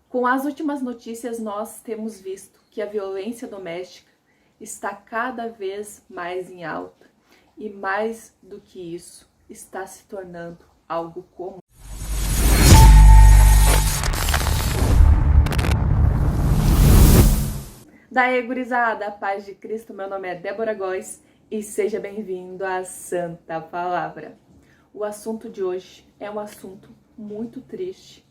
Com as últimas notícias, nós temos visto que a violência doméstica está cada vez mais em alta e, mais do que isso, está se tornando algo comum. Daí, gurizada, a paz de Cristo, meu nome é Débora Góes e seja bem-vindo à Santa Palavra. O assunto de hoje é um assunto muito triste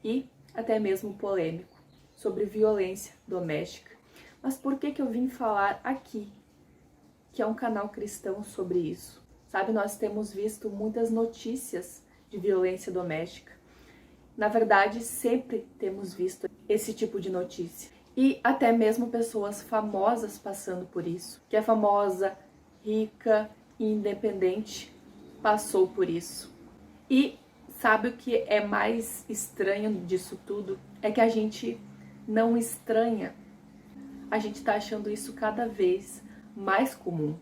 e até mesmo polêmico, sobre violência doméstica. Mas por que eu vim falar aqui, que é um canal cristão, sobre isso? Sabe, nós temos visto muitas notícias de violência doméstica. Na verdade, sempre temos visto esse tipo de notícia. E até mesmo pessoas famosas passando por isso. Que é famosa, rica e independente passou por isso. E sabe o que é mais estranho disso tudo? É que a gente não estranha. A gente está achando isso cada vez mais comum.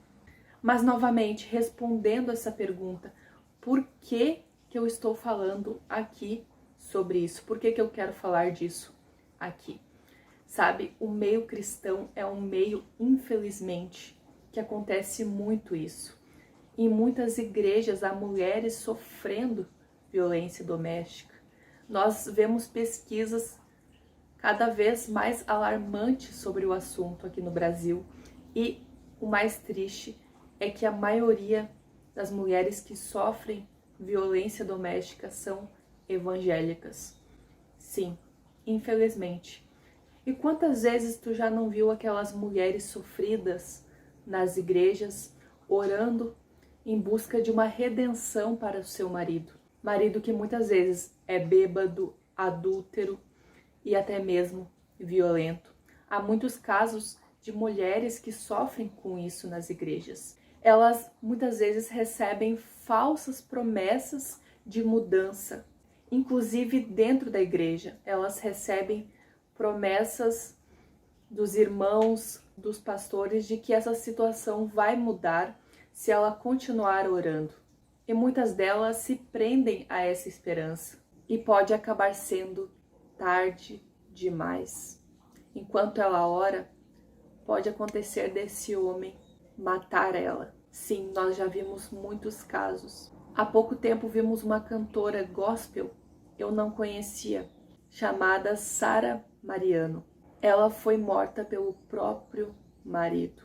Mas, novamente, respondendo essa pergunta, por que eu estou falando aqui sobre isso? Por que eu quero falar disso aqui? Sabe, o meio cristão é um meio, infelizmente, que acontece muito isso. Em muitas igrejas há mulheres sofrendo violência doméstica. Nós vemos pesquisas cada vez mais alarmantes sobre o assunto aqui no Brasil. E o mais triste é que a maioria das mulheres que sofrem violência doméstica são evangélicas. Sim, infelizmente. E quantas vezes tu já não viu aquelas mulheres sofridas nas igrejas orando em busca de uma redenção para o seu marido? Marido que muitas vezes é bêbado, adúltero e até mesmo violento. Há muitos casos de mulheres que sofrem com isso nas igrejas. Elas muitas vezes recebem falsas promessas de mudança. Inclusive dentro da igreja, elas recebem promessas dos irmãos, dos pastores, de que essa situação vai mudar se ela continuar orando. E muitas delas se prendem a essa esperança e pode acabar sendo tarde demais. Enquanto ela ora, pode acontecer desse homem matar ela. Sim, nós já vimos muitos casos. Há pouco tempo vimos uma cantora gospel, eu não conhecia, chamada Sara Mariano. Ela foi morta pelo próprio marido.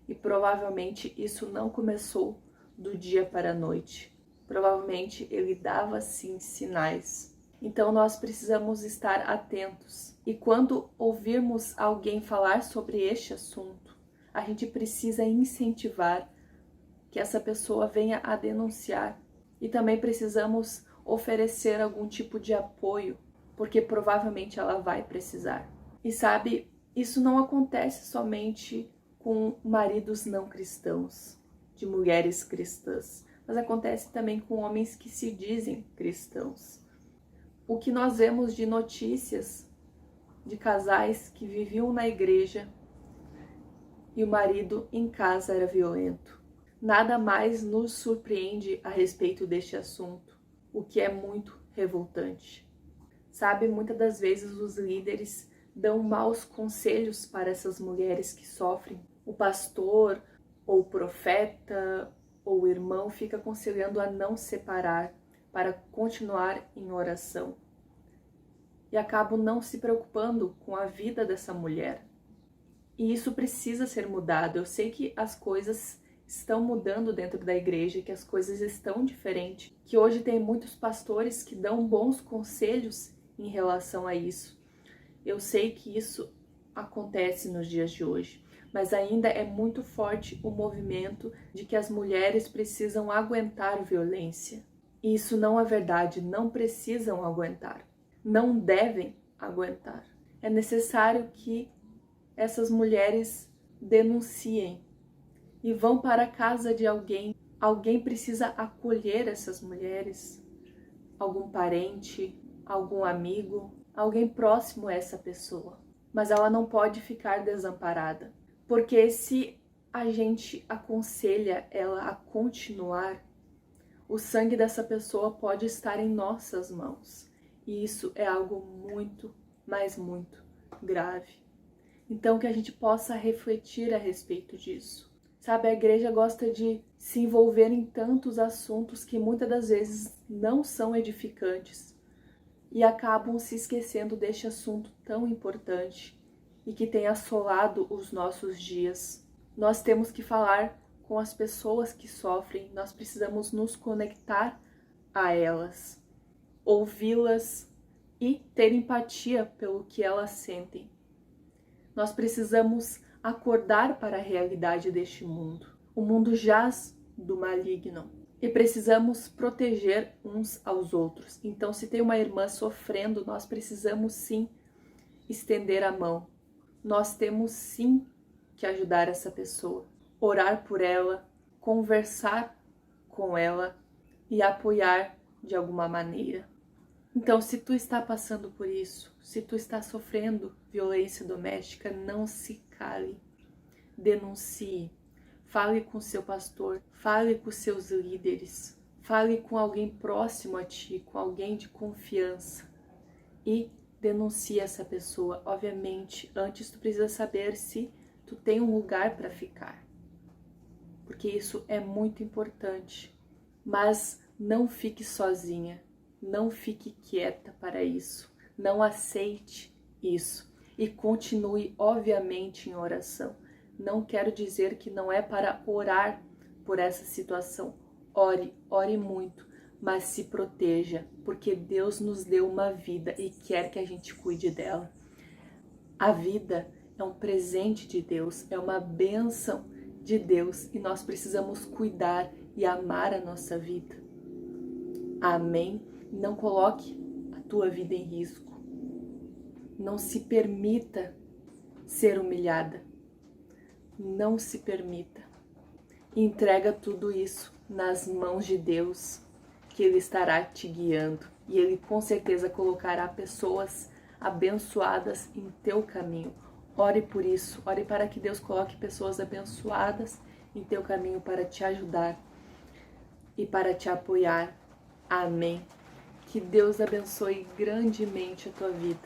E provavelmente isso não começou do dia para a noite. Provavelmente ele dava sim sinais. Então nós precisamos estar atentos. E quando ouvirmos alguém falar sobre este assunto, a gente precisa incentivar que essa pessoa venha a denunciar. E também precisamos oferecer algum tipo de apoio, porque provavelmente ela vai precisar. E sabe, isso não acontece somente com maridos não cristãos, de mulheres cristãs, mas acontece também com homens que se dizem cristãos. O que nós vemos de notícias de casais que viviam na igreja e o marido em casa era violento. Nada mais nos surpreende a respeito deste assunto, o que é muito revoltante. Sabe, muitas das vezes os líderes dão maus conselhos para essas mulheres que sofrem. O pastor, ou o profeta, ou o irmão fica aconselhando a não separar, para continuar em oração. E acabam não se preocupando com a vida dessa mulher. E isso precisa ser mudado. Eu sei que as coisas estão mudando dentro da igreja, que as coisas estão diferentes, que hoje tem muitos pastores que dão bons conselhos em relação a isso. Eu sei que isso acontece nos dias de hoje, mas ainda é muito forte o movimento de que as mulheres precisam aguentar violência. E isso não é verdade, não precisam aguentar, não devem aguentar. É necessário que essas mulheres denunciem e vão para a casa de alguém. Alguém precisa acolher essas mulheres, algum parente, algum amigo, alguém próximo a essa pessoa. Mas ela não pode ficar desamparada, porque se a gente aconselha ela a continuar, o sangue dessa pessoa pode estar em nossas mãos. E isso é algo muito mas muito grave. Então, que a gente possa refletir a respeito disso. Sabe, a igreja gosta de se envolver em tantos assuntos que muitas das vezes não são edificantes e acabam se esquecendo deste assunto tão importante e que tem assolado os nossos dias. Nós temos que falar com as pessoas que sofrem, nós precisamos nos conectar a elas, ouvi-las e ter empatia pelo que elas sentem. Nós precisamos acordar para a realidade deste mundo. O mundo jaz do maligno e precisamos proteger uns aos outros. Então, se tem uma irmã sofrendo, nós precisamos sim estender a mão. Nós temos sim que ajudar essa pessoa, orar por ela, conversar com ela e apoiar de alguma maneira. Então, se tu está passando por isso, se tu está sofrendo violência doméstica, não se cale, denuncie, fale com seu pastor, fale com seus líderes, fale com alguém próximo a ti, com alguém de confiança e denuncie essa pessoa. Obviamente, antes tu precisa saber se tu tem um lugar para ficar, porque isso é muito importante, mas não fique sozinha. Não fique quieta para isso, não aceite isso e continue, obviamente, em oração. Não quero dizer que não é para orar por essa situação. Ore muito, mas se proteja, porque Deus nos deu uma vida e quer que a gente cuide dela. A vida é um presente de Deus, é uma bênção de Deus e nós precisamos cuidar e amar a nossa vida. Amém? Não coloque a tua vida em risco. Não se permita ser humilhada. Não se permita. Entrega tudo isso nas mãos de Deus, que Ele estará te guiando. E Ele com certeza colocará pessoas abençoadas em teu caminho. Ore por isso. Ore para que Deus coloque pessoas abençoadas em teu caminho para te ajudar e para te apoiar. Amém. Que Deus abençoe grandemente a tua vida,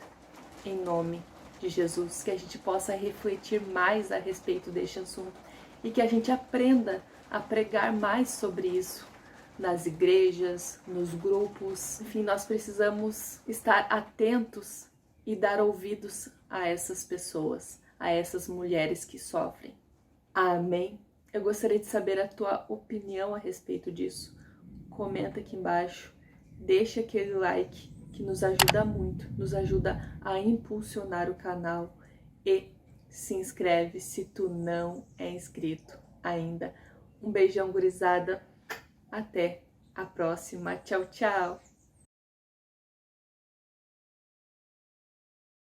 em nome de Jesus. Que a gente possa refletir mais a respeito deste assunto e que a gente aprenda a pregar mais sobre isso nas igrejas, nos grupos. Enfim, nós precisamos estar atentos e dar ouvidos a essas pessoas, a essas mulheres que sofrem. Amém? Eu gostaria de saber a tua opinião a respeito disso. Comenta aqui embaixo. Deixa aquele like que nos ajuda muito, nos ajuda a impulsionar o canal e se inscreve se tu não é inscrito ainda. Um beijão, gurizada. Até a próxima. Tchau, tchau.